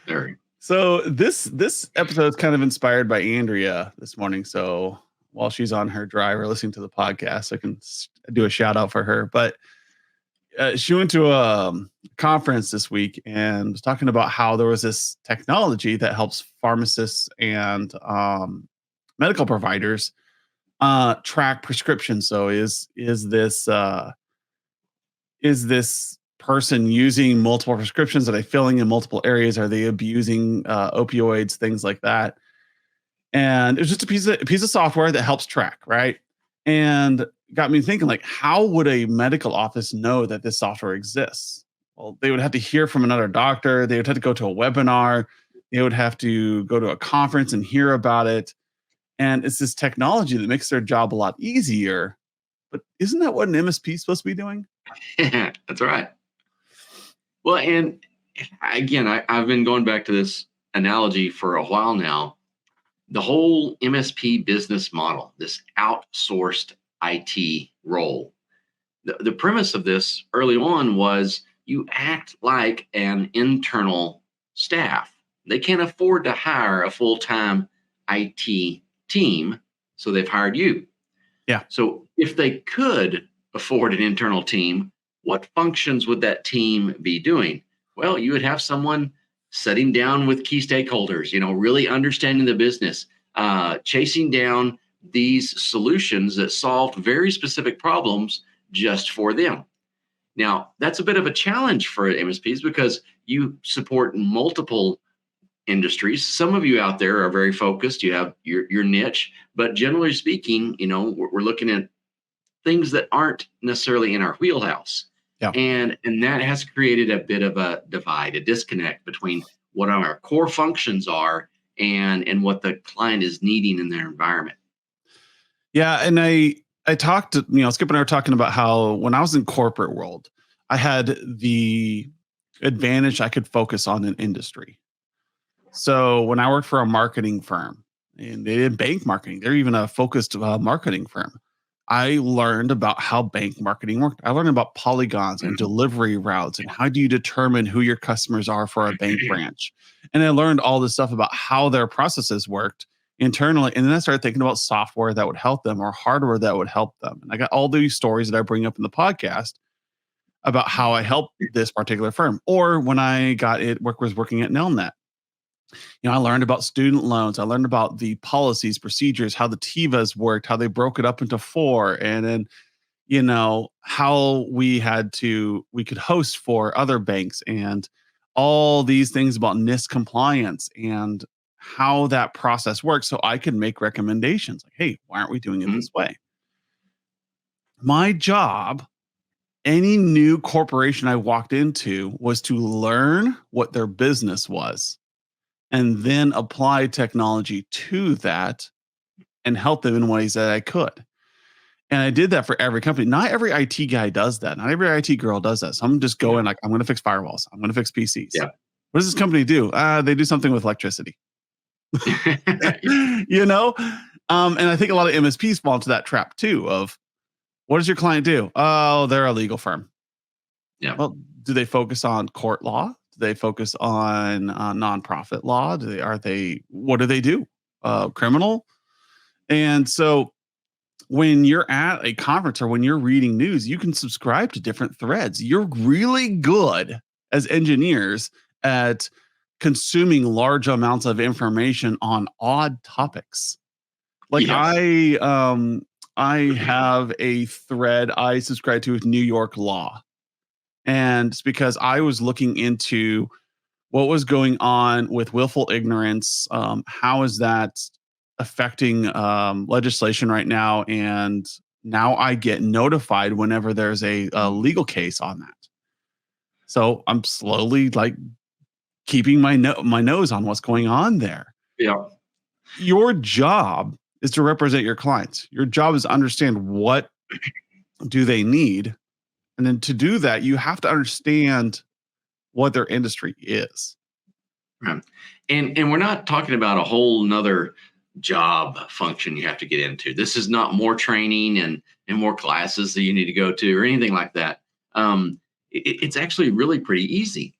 Very. So this episode is kind of inspired by Andrea this morning. So while she's on her drive or listening to the podcast, I can do a shout out for her. But she went to a conference this week and was talking about how there was this technology that helps pharmacists and medical providers track prescriptions. So is this person using multiple prescriptions? Are they filling in multiple areas? Are they abusing opioids, things like that? And it was just a piece of software that helps track, right? And got me thinking, like, how would a medical office know that this software exists? Well, they would have to hear from another doctor. They would have to go to a webinar. They would have to go to a conference and hear about it. And it's this technology that makes their job a lot easier. But isn't that what an MSP is supposed to be doing? That's right. Well, and again, I've been going back to this analogy for a while now. The whole MSP business model, this outsourced IT role, the premise of this early on was you act like an internal staff. They can't afford to hire a full-time IT team, so they've hired you. Yeah. So if they could afford an internal team, what functions would that team be doing? Well, you would have someone sitting down with key stakeholders, really understanding the business, chasing down these solutions that solved very specific problems just for them. Now, that's a bit of a challenge for MSPs because you support multiple industries. Some of you out there are very focused. You have your niche, but generally speaking, we're looking at things that aren't necessarily in our wheelhouse. Yeah. And that has created a bit of a divide, a disconnect between what our core functions are and what the client is needing in their environment. Yeah. And I talked to, Skip and I were talking about how when I was in corporate world, I had the advantage I could focus on an industry. So when I worked for a marketing firm and they did bank marketing, they're even a focused marketing firm. I learned about how bank marketing worked. I learned about polygons and delivery routes and how do you determine who your customers are for a bank branch. And I learned all this stuff about how their processes worked internally. And then I started thinking about software that would help them or hardware that would help them. And I got all these stories that I bring up in the podcast about how I helped this particular firm. Or when I was working at Nelnet. I learned about student loans. I learned about the policies, procedures, how the TIVAs worked, how they broke it up into 4, and then, how we could host for other banks and all these things about NIST compliance and how that process works. So I could make recommendations like, hey, why aren't we doing it this way? My job, any new corporation I walked into, was to learn what their business was and then apply technology to that and help them in ways that I could. And I did that for every company. Not every IT guy does that. Not every IT girl does that. Some just go in like, I'm going to fix firewalls. I'm going to fix PCs. Yeah. What does this company do? They do something with electricity. And I think a lot of MSPs fall into that trap too of, what does your client do? Oh, they're a legal firm. Yeah. Well, do they focus on court law? Do they focus on nonprofit law? What do they do? Criminal? And so when you're at a conference or when you're reading news, you can subscribe to different threads. You're really good as engineers at consuming large amounts of information on odd topics. Like yes. I have a thread I subscribe to with New York law. And it's because I was looking into what was going on with willful ignorance. How is that affecting legislation right now? And now I get notified whenever there's a legal case on that. So I'm slowly keeping my nose on what's going on there. Yeah. Your job is to represent your clients. Your job is to understand what do they need. And then to do that, you have to understand what their industry is. Right. And we're not talking about a whole nother job function you have to get into. This is not more training and more classes that you need to go to or anything like that. It's actually really pretty easy.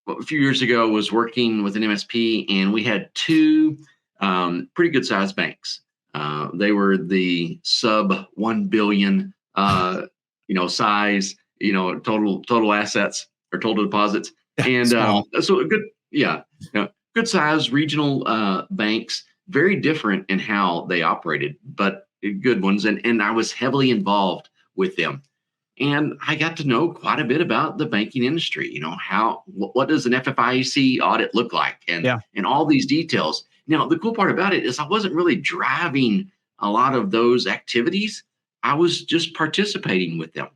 a few years ago was working with an MSP, and we had two pretty good sized banks. They were the sub 1 billion, size, total assets or total deposits, Yeah, and small. so a good, yeah, good sized regional banks, very different in how they operated, but good ones, and I was heavily involved with them. And I got to know quite a bit about the banking industry. What does an FFIEC audit look like, Yeah, and all these details. Now, the cool part about it is I wasn't really driving a lot of those activities. I was just participating with them,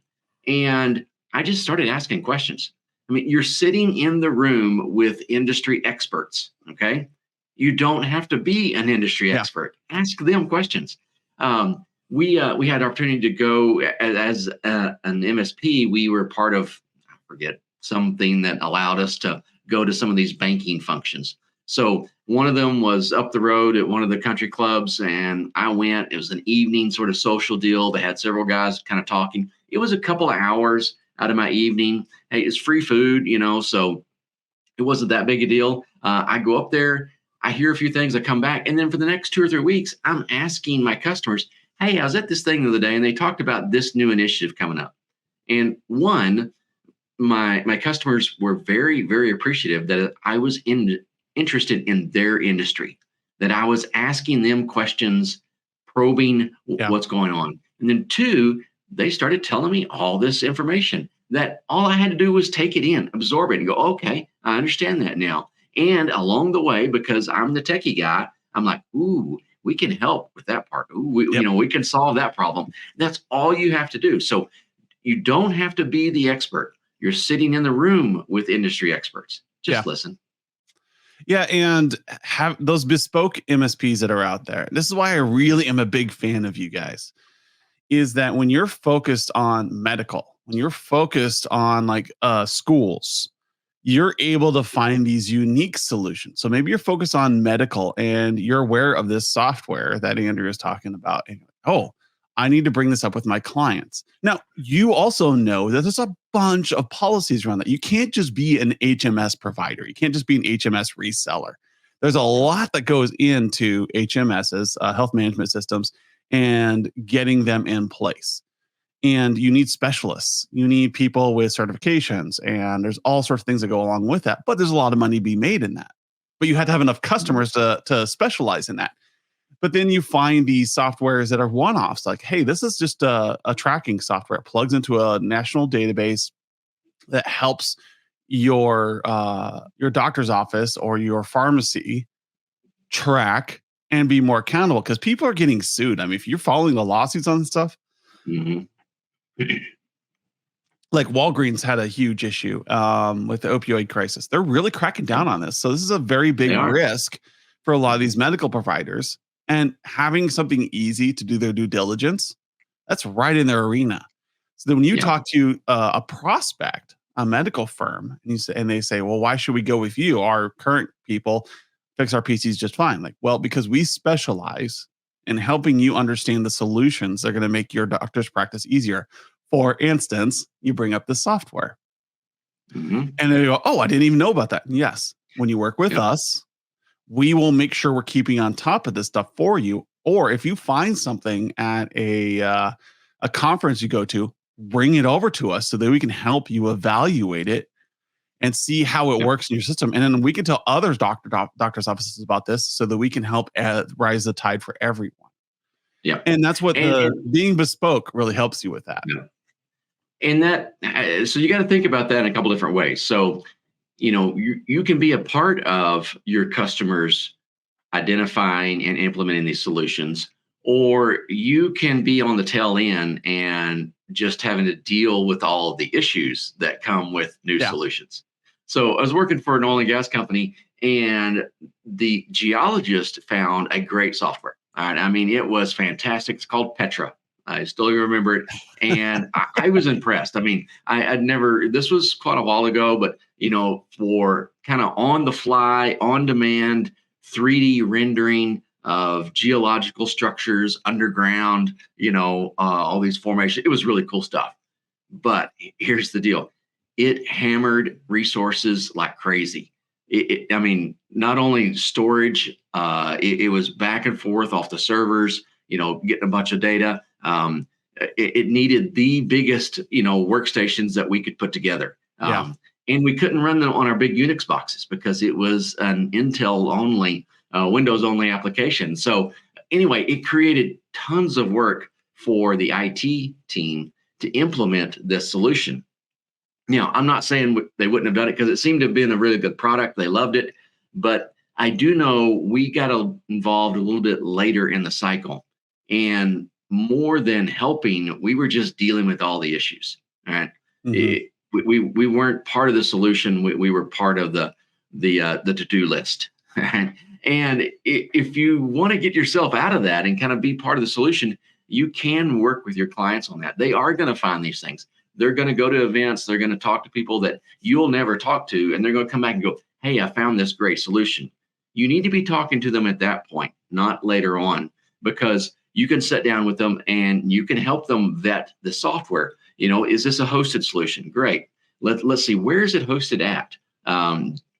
and I just started asking questions. I mean, you're sitting in the room with industry experts. Okay, you don't have to be an industry yeah, expert. Ask them questions. We had opportunity to go as an MSP. We were part of, I forget, something that allowed us to go to some of these banking functions. So one of them was up the road at one of the country clubs, and I went. It was an evening sort of social deal. They had several guys kind of talking. It was a couple of hours out of my evening. Hey, it's free food, so it wasn't that big a deal. I go up there, I hear a few things, I come back, and then for the next 2 or 3 weeks, I'm asking my customers, "Hey, I was at this thing the other day, and they talked about this new initiative coming up." And my customers were very, very appreciative that I was interested in their industry, that I was asking them questions, probing yeah, what's going on. And then two, they started telling me all this information that all I had to do was take it in, absorb it, and go, okay, I understand that now. And along the way, because I'm the techie guy, I'm like, ooh, we can help with that part. Ooh, yep, we can solve that problem. That's all you have to do. So you don't have to be the expert. You're sitting in the room with industry experts. yeah. Just listen. Yeah, and have those bespoke MSPs that are out there. This is why I really am a big fan of you guys. Is that when you're focused on medical, when you're focused on like schools, you're able to find these unique solutions. So maybe you're focused on medical and you're aware of this software that Andrew is talking about. And you're like, oh, I need to bring this up with my clients. Now, you also know that there's a bunch of policies around that. You can't just be an HMS provider. You can't just be an HMS reseller. There's a lot that goes into HMSs, health management systems, and getting them in place. And you need specialists, you need people with certifications, and there's all sorts of things that go along with that. But there's a lot of money to be made in that. But you have to have enough Mhm. customers to specialize in that. But then you find these softwares that are one-offs, like, hey, this is just a tracking software. It plugs into a national database that helps your doctor's office or your pharmacy track and be more accountable because people are getting sued. I mean, if you're following the lawsuits on stuff, Mhm. like Walgreens had a huge issue with the opioid crisis. They're really cracking down on this. So this is a very big They are. risk for a lot of Mhm. these medical providers. And having something easy to do their due diligence, that's right in their arena. So then when you Yeah. talk to a prospect, a medical firm, and they say, well, why should we go with you? Our current people fix our PCs just fine. Like, well, because we specialize in helping you understand the solutions that are going to make your doctor's practice easier. For instance, you bring up the software Mhm. and they go, oh, I didn't even know about that. Yes. When you work with Yep. us, we will make sure we're keeping on top of this stuff for you. Or if you find something at a conference you go to, bring it over to us so that we can help you evaluate it and see how it Yep. works in your system. And then we can tell others doctors' offices about this so that we can help rise the tide for everyone. Yep. And that's what the And being bespoke really helps you with that. yeah. And that so you got to think about that in a couple different ways. So, you can be a part of your customers identifying and implementing these solutions, or you can be on the tail end and just having to deal with all of the issues that come with new Yeah. solutions. So I was working for an oil and gas company, and the geologist found a great software. All right. I mean, it was fantastic. It's called Petra. I still remember it. And I was impressed. I mean, I'd never, this was quite a while ago, but, for kind of on the fly, on demand, 3D rendering of geological structures underground, all these formations. It was really cool stuff. But here's the deal. it hammered resources like crazy. I mean, not only storage, it was back and forth off the servers, getting a bunch of data. It needed the biggest, workstations that we could put together. Yeah. And we couldn't run them on our big Unix boxes because it was an Intel only, Windows only application. So anyway, it created tons of work for the IT team to implement this solution. Now, I'm not saying they wouldn't have done it because it seemed to have been a really good product. They loved it. But I do know we got involved a little bit later in the cycle. And more than helping, we were just dealing with all the issues. All right. We weren't part of the solution. We were part of the to-do list. And if you want to get yourself out of that and kind of be part of the solution, you can work with your clients on that. They are going to find these things. They're going to go to events. They're going to talk to people that you'll never talk to. And they're going to come back and go, hey, I found this great solution. You need to be talking to them at that point, not later on, because you can sit down with them and you can help them vet the software. Is this a hosted solution? Great. Let's see, where is it hosted at?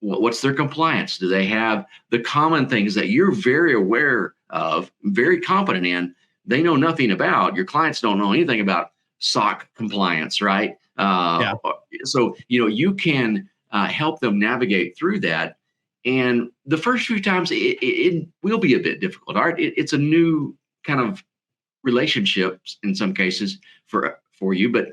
What's their compliance? Do they have the common things that you're very aware of, very competent in? They know nothing about. Your clients don't know anything about SOC compliance, right? Yeah. So, you can help them navigate through that. And the first few times it will be a bit difficult. All right, it's a new kind of relationships in some cases for you. But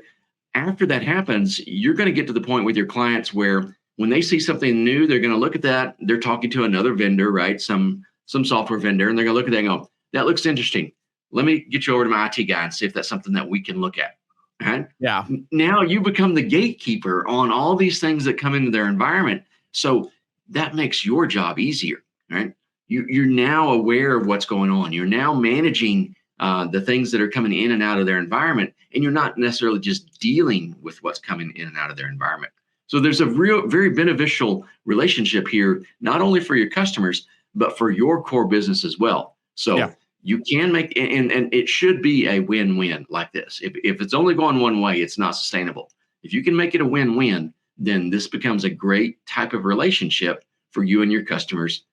after that happens, you're going to get to the point with your clients where when they see something new, they're going to look at that. They're talking to another vendor, right? Some software vendor, and they're going to look at that and go, that looks interesting. Let me get you over to my IT guy and see if that's something that we can look at. Right? Yeah. Now you become the gatekeeper on all these things that come into their environment. So that makes your job easier, right? You're now aware of what's going on. You're now managing the things that are coming in and out of their environment, and you're not necessarily just dealing with what's coming in and out of their environment. So there's a very beneficial relationship here, not only for your customers, but for your core business as well. So you can make, and it should be a win-win like this. If it's only going one way, it's not sustainable. If you can make it a win-win, then this becomes a great type of relationship for you and your customers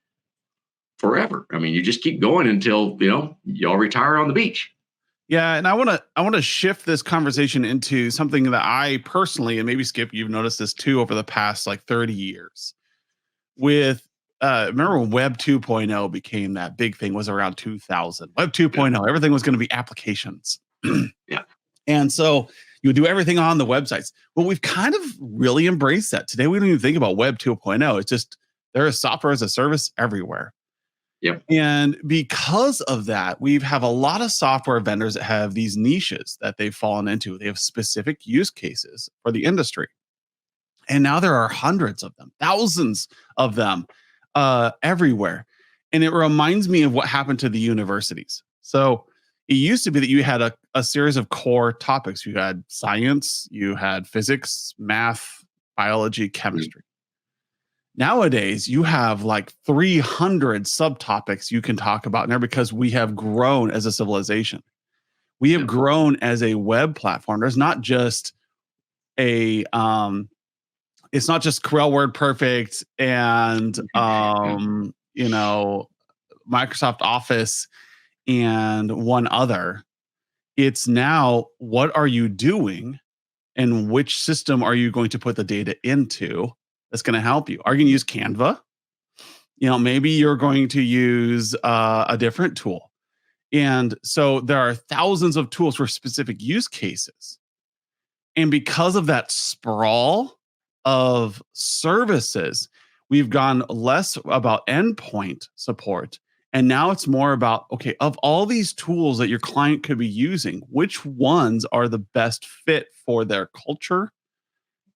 forever. I mean, you just keep going until, y'all retire on the beach. Yeah, and I want to shift this conversation into something that I personally, and maybe Skip, you've noticed this too over the past like 30 years. With remember when Web 2.0 became that big thing, was around 2000. Web 2.0, everything was going to be applications. Yeah. And so you would do everything on the websites. Well, we've kind of really embraced that. Today, we don't even think about Web 2.0. It's just there is software as a service everywhere. Yep. And because of that, we have a lot of software vendors that have these niches that they've fallen into. They have specific use cases for the industry. And now there are hundreds of them, thousands of them everywhere. And it reminds me of what happened to the universities. So it used to be that you had a series of core topics. You had science, you had physics, math, biology, chemistry. Nowadays, you have like 300 subtopics you can talk about now because we have grown as a civilization. We have grown as a web platform. There's not just it's not just Corel Word Perfect and Microsoft Office and one other. It's now, what are you doing and which system are you going to put the data into that's going to help you? Are you going to use Canva? Maybe you're going to use a different tool. And so there are thousands of tools for specific use cases. And because of that sprawl of services, we've gone less about endpoint support. And now it's more about, okay, of all these tools that your client could be using, which ones are the best fit for their culture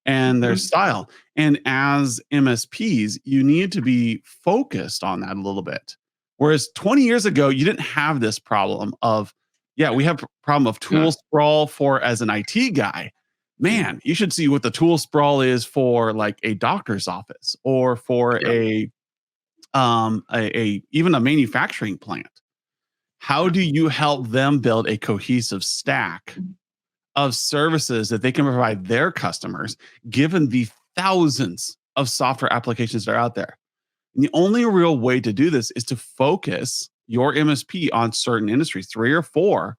and their style? And as MSPs, you need to be focused on that a little bit. Whereas 20 years ago, you didn't have this problem of, we have a problem of tool sprawl for as an IT guy. Man, you should see what the tool sprawl is for like a doctor's office or for even a manufacturing plant. How do you help them build a cohesive stack of services that they can provide their customers, given the thousands of software applications that are out there. And the only real way to do this is to focus your MSP on certain industries, 3 or 4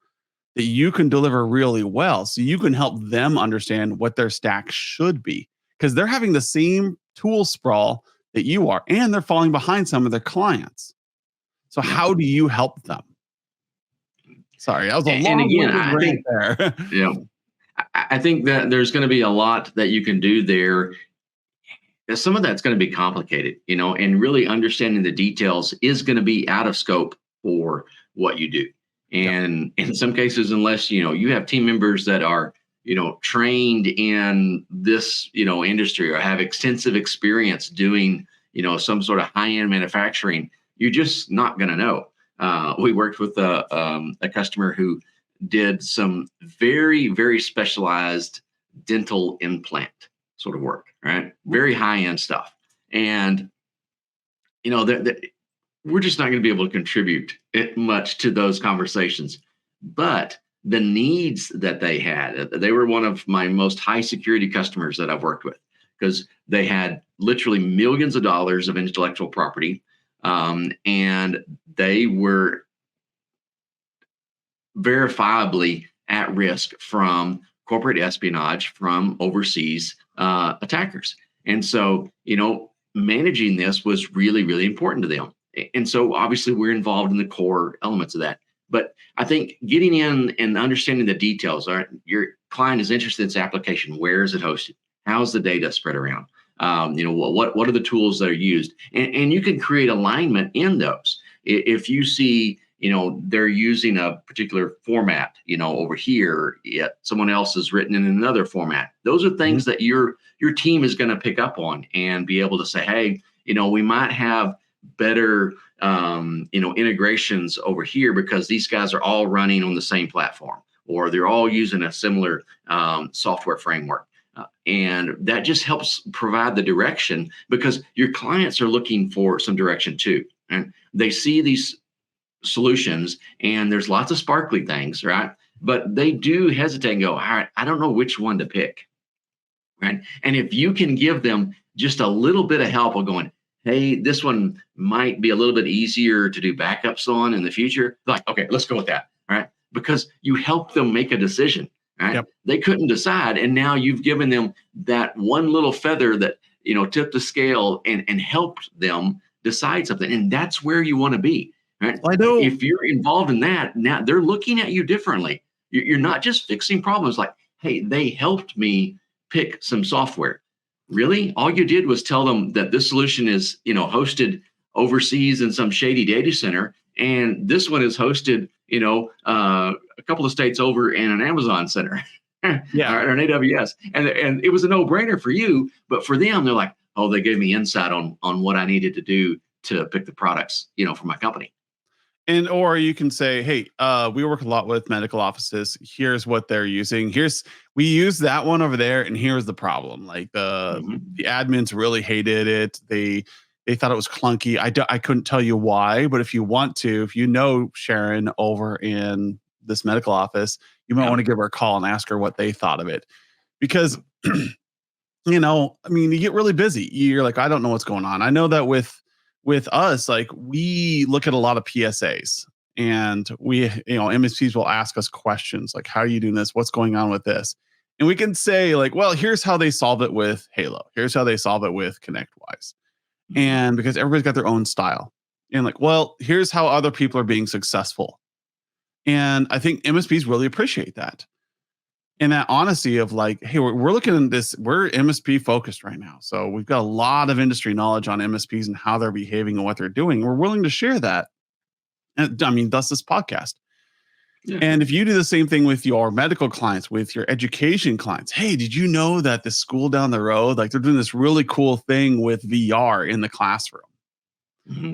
that you can deliver really well, so you can help them understand what their stack should be, because they're having the same tool sprawl that you are, and they're falling behind some of their clients. So Yeah. how do you help them? Sorry, that was a And again, long-winded I rant think, there. yeah, I think that there's going to be a lot that you can do there. Some of that's going to be complicated, and really understanding the details is going to be out of scope for what you do. And in some cases, unless, you have team members that are, trained in this, industry or have extensive experience doing, some sort of high-end manufacturing, you're just not going to know. We worked with a customer who did some very, very specialized dental implant sort of work, right? Very high end stuff. And, we're just not going to be able to contribute it much to those conversations. But the needs that they had, they were one of my most high security customers that I've worked with, because they had literally millions of dollars of intellectual property. And they were verifiably at risk from corporate espionage from overseas attackers. And so, managing this was really, really important to them. And so obviously we're involved in the core elements of that. But I think getting in and understanding the details, all right, your client is interested in this application. Where is it hosted? How's the data spread around? What are the tools that are used? And you can create alignment in those. If you see, they're using a particular format, over here, yet someone else has written in another format. Those are things that your team is going to pick up on and be able to say, hey, we might have better, integrations over here because these guys are all running on the same platform, or they're all using a similar software framework. And that just helps provide the direction, because your clients are looking for some direction too. And they see these solutions and there's lots of sparkly things, right? But they do hesitate and go, all right, I don't know which one to pick, right? And if you can give them just a little bit of help of going, hey, this one might be a little bit easier to do backups on in the future, like, okay, let's go with that, right? Because you help them make a decision, right? Yep. They couldn't decide, and now you've given them that one little feather that, tipped the scale and helped them decide something. And that's where you want to be. Right? I know. If you're involved in that, now they're looking at you differently. You're not just fixing problems like, hey, they helped me pick some software. Really? All you did was tell them that this solution is, hosted overseas in some shady data center, and this one is hosted, a couple of states over in an Amazon center, Yeah. or an AWS. And it was a no-brainer for you, but for them, they're like, oh, they gave me insight on what I needed to do to pick the products, for my company. And or you can say, hey, we work a lot with medical offices. Here's what they're using. We use that one over there, and here's the problem. Like the admins really hated it. They thought it was clunky. I couldn't tell you why, but if you want to, if Sharon over in this medical office, you might want to give her a call and ask her what they thought of it. Because you get really busy. You're like, I don't know what's going on. I know that with us, like, we look at a lot of PSAs, and we, MSPs will ask us questions like, how are you doing this? What's going on with this? And we can say like, well, here's how they solve it with Halo. Here's how they solve it with ConnectWise. And because everybody's got their own style, and like, well, here's how other people are being successful. And I think MSPs really appreciate that. And that honesty of like, hey, we're looking at this, we're MSP focused right now. So we've got a lot of industry knowledge on MSPs and how they're behaving and what they're doing. We're willing to share that. And thus this podcast. Yeah. And if you do the same thing with your medical clients, with your education clients, hey, did you know that the school down the road, like, they're doing this really cool thing with VR in the classroom?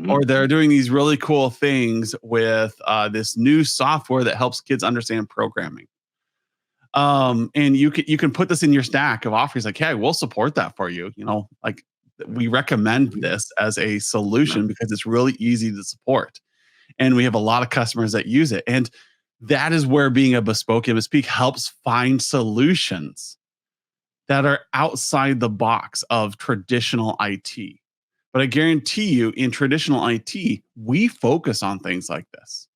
Or they're doing these really cool things with this new software that helps kids understand programming. And you can put this in your stack of offers, like, hey, we'll support that for you. Like, we recommend this as a solution because it's really easy to support. And we have a lot of customers that use it. And That is where being a bespoke MSP helps find solutions that are outside the box of traditional IT. But I guarantee you, in traditional IT, we focus on things like this.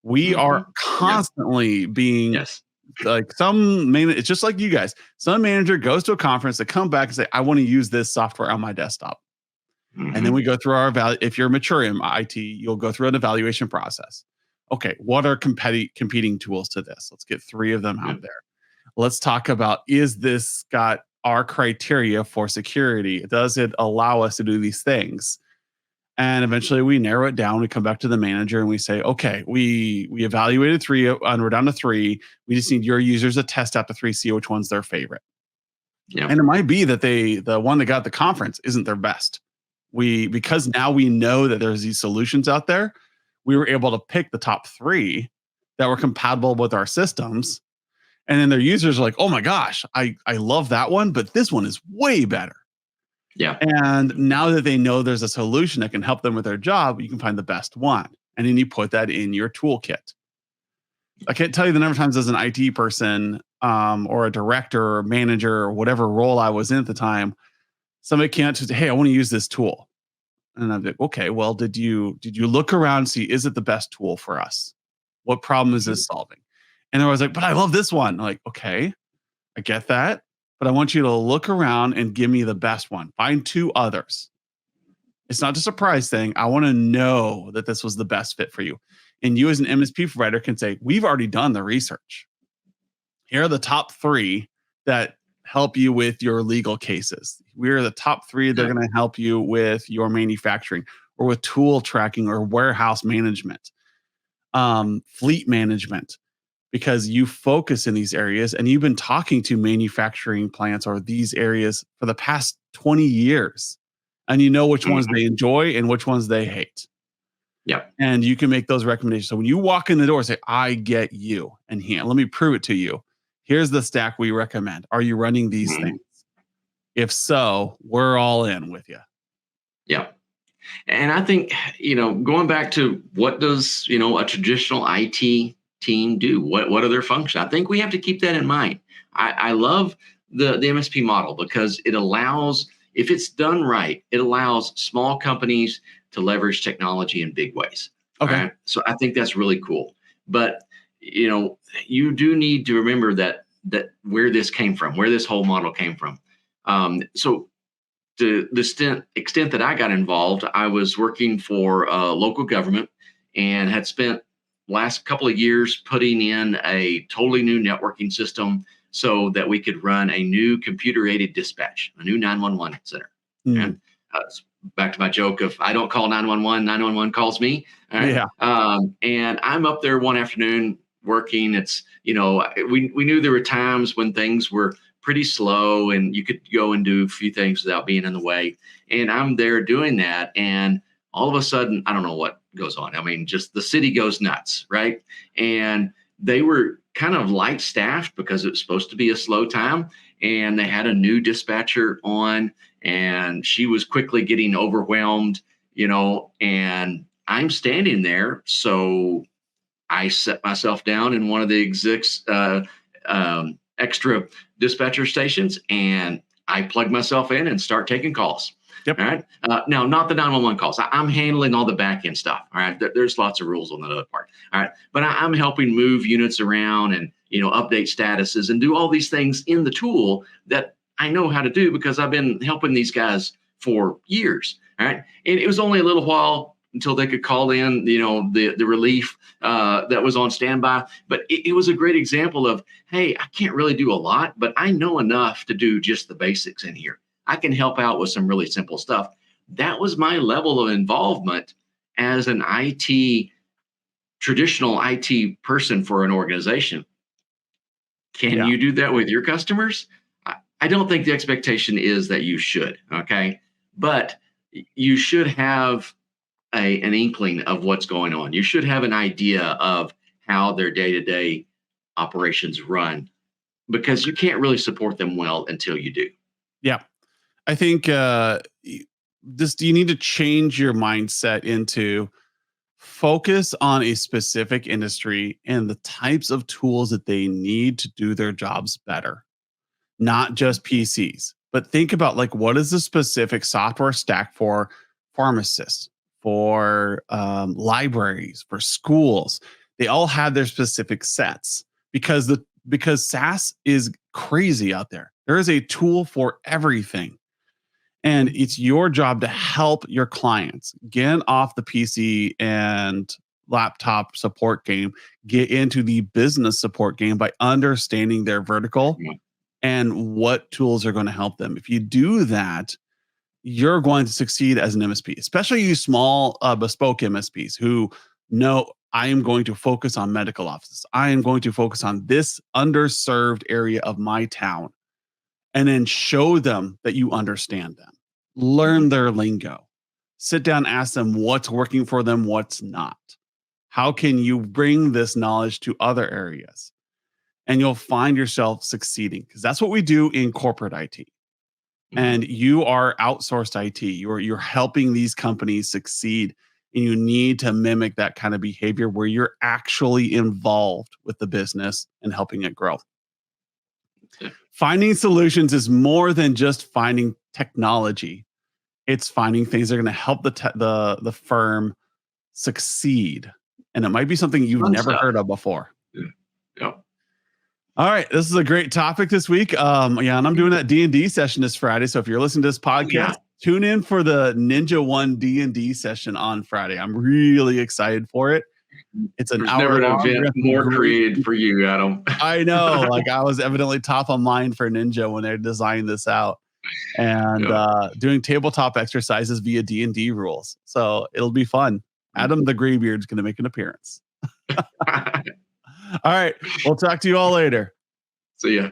We Hmm. are Yeah. constantly being Yes. like it's just like you guys. Some manager goes to a conference, they come back and say, I want to use this software on my desktop. And then Hmm. we go through our value. If you're mature in IT, you'll go through an evaluation process. Okay, what are competing tools to this? Let's get 3 of them Yeah. out there. Let's talk about, is this got our criteria for security? Does it allow us to do these things? And eventually we narrow it down. We come back to the manager and we say, okay, we evaluated 3 and we're down to 3. We just need your users to test out the 3, see which one's their favorite. Yeah. And it might be that the one that got the conference isn't their best. Because now we know that there's these solutions out there, we were able to pick the top 3 that were compatible with our systems. And then their users are like, oh my gosh, I love that one, but this one is way better. Yeah. And now that they know there's a solution that can help them with their job, you can find the best one. And then you put that in your toolkit. I can't tell you the number of times as an IT person or a director or manager or whatever role I was in at the time, somebody came out to say, hey, I want to use this tool. And I'm like, okay, well, did you look around and see, is it the best tool for us? What problem is Mhm. this solving? And I was like, but I love this one. I'm like, okay, I get that. But I want you to look around and give me the best one. Find 2 others. It's not just a prize thing. I want to know that this was the best fit for you. And you as an MSP provider can say, we've already done the research. Here are the top 3 that help you with your legal cases. We're the top 3 that are Yeah. going to help you with your manufacturing or with tool tracking or warehouse management, fleet management, because you focus in these areas and you've been talking to manufacturing plants or these areas for the past 20 years. And you know which ones Mhm. they enjoy and which ones they hate. Yeah. And you can make those recommendations. So when you walk in the door, say, I get you. And here, let me prove it to you. Here's the stack we recommend. Are you running these Mhm. things? If so, we're all in with you. Yeah. And I think, going back to what does, a traditional IT team do? What are their functions? I think we have to keep that in mind. I love the MSP model because it allows, if it's done right, it allows small companies to leverage technology in big ways. All Okay. right. So I think that's really cool. But you do need to remember that where this came from, where this whole model came from. So to the extent that I got involved, I was working for local government and had spent last couple of years putting in a totally new networking system so that we could run a new computer-aided dispatch, a new 911 center. Mm. And it's back to my joke of I don't call 911, 911 calls me. All right. Yeah. And I'm up there one afternoon working. It's, we knew there were times when things were pretty slow and you could go and do a few things without being in the way. And I'm there doing that. And all of a sudden, I don't know what goes on. I mean, just the city goes nuts, right? And they were kind of light staffed because it was supposed to be a slow time. And they had a new dispatcher on, and she was quickly getting overwhelmed, and I'm standing there. So I set myself down in one of the execs, extra dispatcher stations, and I plug myself in and start taking calls. Yep. All right. Now, not the 911 calls. I'm handling all the back end stuff. All right. There's lots of rules on that other part. All right. But I'm helping move units around and, update statuses and do all these things in the tool that I know how to do because I've been helping these guys for years. All right. And it was only a little while until they could call in, the relief that was on standby. But it was a great example of, hey, I can't really do a lot, but I know enough to do just the basics in here. I can help out with some really simple stuff. That was my level of involvement as an traditional IT person for an organization. Can Yeah. you do that with your customers? I don't think the expectation is that you should. Okay. But you should have an inkling of what's going on. You should have an idea of how their day-to-day operations run because you can't really support them well until you do. Yeah. I think you need to change your mindset into focus on a specific industry and the types of tools that they need to do their jobs better, not just PCs. But think about like what is the specific software stack for pharmacists, for libraries, for schools. They all have their specific sets because SaaS is crazy out there. There is a tool for everything. And it's your job to help your clients get off the PC and laptop support game, get into the business support game by understanding their vertical and what tools are going to help them. If you do that, you're going to succeed as an MSP, especially you small bespoke MSPs who know I am going to focus on medical offices. I am going to focus on this underserved area of my town, and then show them that you understand them. Learn their lingo. Sit down, ask them what's working for them, what's not. How can you bring this knowledge to other areas? And you'll find yourself succeeding, because that's what we do in corporate IT. And you are outsourced IT. You're helping these companies succeed, and you need to mimic that kind of behavior where you're actually involved with the business and helping it grow. Finding solutions is more than just finding technology. It's finding things that are going to help the firm succeed. And it might be something you've never heard of before. Yeah. All right. This is a great topic this week. And I'm doing that D&D session this Friday. So if you're listening to this podcast, tune in for the Ninja One D&D session on Friday. I'm really excited for it. It's an hour never long. An event more created for you, Adam. I know. Like I was evidently top of mind for Ninja when they designed this out, and doing tabletop exercises via D&D rules. So it'll be fun. Adam the Graybeard's going to make an appearance. All right. We'll talk to you all later. See ya.